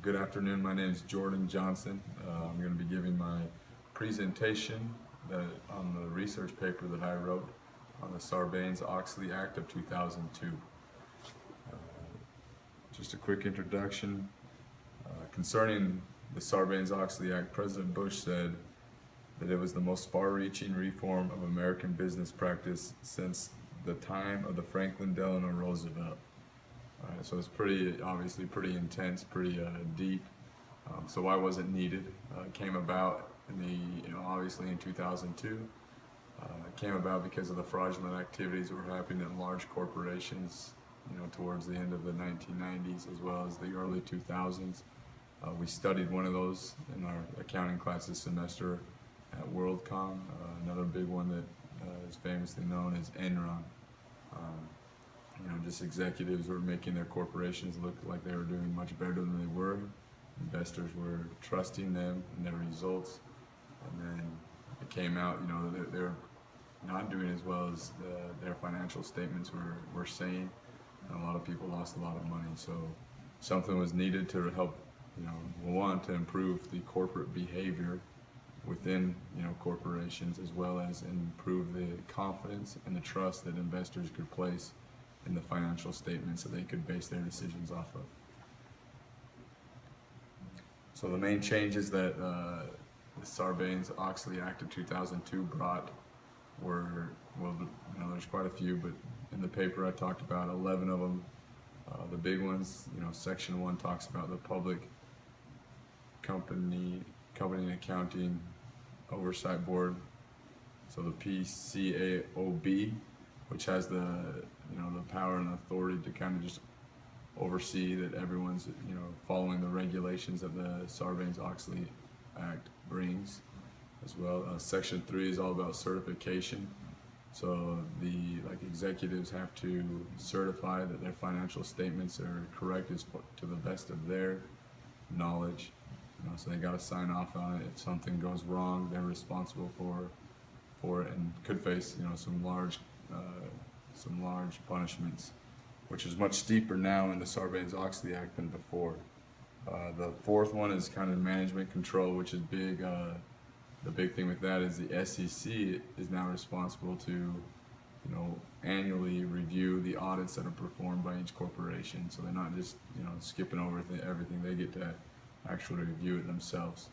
Good afternoon. My name is Jordan Johnson. I'm going to be giving my presentation on the research paper that I wrote on the Sarbanes-Oxley Act of 2002. Just a quick introduction. Concerning the Sarbanes-Oxley Act, President Bush said that it was the most far-reaching reform of American business practice since the time of the Franklin Delano Roosevelt. So it's obviously pretty intense, pretty deep. So why was it needed? It came about obviously in 2002. It came about because of the fraudulent activities that were happening in large corporations, towards the end of the 1990s as well as the early 2000s. We studied one of those in our accounting class this semester at WorldCom. Another big one that is famously known as Enron. Just executives were making their corporations look like they were doing much better than they were. Investors were trusting them and their results, and then it came out, that they're not doing as well as their financial statements were saying, and a lot of people lost a lot of money. So something was needed to help, one, to improve the corporate behavior within corporations, as well as improve the confidence and the trust that investors could place in the financial statements that they could base their decisions off of. So the main changes that the Sarbanes-Oxley Act of 2002 brought were, there's quite a few, but in the paper I talked about 11 of them. The big ones, Section 1 talks about the Public Company and Accounting Oversight Board, so the PCAOB, which has the power and authority to kind of just oversee that everyone's following the regulations that the Sarbanes-Oxley Act brings as well. Section 3 is all about certification. So the executives have to certify that their financial statements are correct to the best of their knowledge. So they got to sign off on it. If something goes wrong, they're responsible for it and could face some large punishments, which is much steeper now in the Sarbanes-Oxley Act than before. The fourth one is kind of management control, which is big. The big thing with that is the SEC is now responsible to, annually review the audits that are performed by each corporation. So they're not just, skipping over everything. They get to actually review it themselves.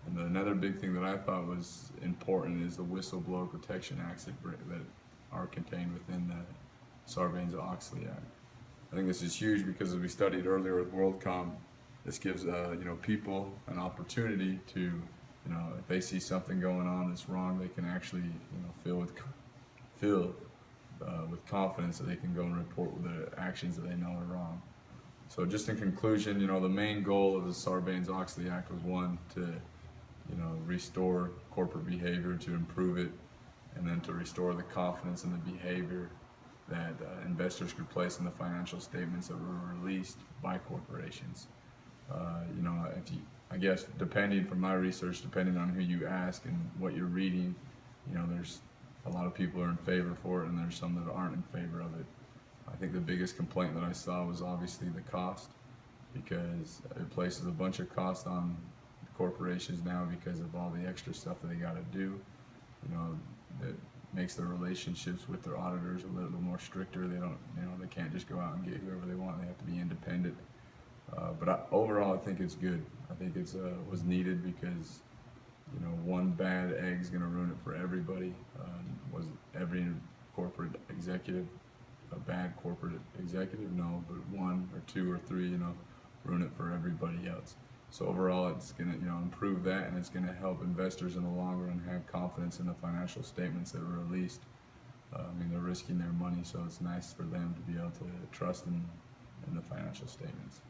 And another big thing that I thought was important is the whistleblower protection acts that are contained within the Sarbanes-Oxley Act. I think this is huge because, as we studied earlier with WorldCom, this gives people an opportunity to, if they see something going on that's wrong, they can actually feel with confidence that they can go and report the actions that they know are wrong. So just in conclusion, the main goal of the Sarbanes-Oxley Act was, one, to restore corporate behavior, to improve it, and then to restore the confidence and the behavior that investors could place in the financial statements that were released by corporations. I guess depending from my research, depending on who you ask and what you're reading, there's a lot of people are in favor for it, and there's some that aren't in favor of it. I think the biggest complaint that I saw was obviously the cost, because it places a bunch of cost on corporations now because of all the extra stuff that they got to do. That makes their relationships with their auditors a little more stricter. They don't, they can't just go out and get whoever they want. They have to be independent. But overall, I think it's good. I think it's was needed because, one bad egg's going to ruin it for everybody. Was every corporate executive a bad corporate executive? No, but one or two or three, ruin it for everybody else. So overall, it's going to improve that, and it's going to help investors in the long run have confidence in the financial statements that are released. They're risking their money, so it's nice for them to be able to trust in the financial statements.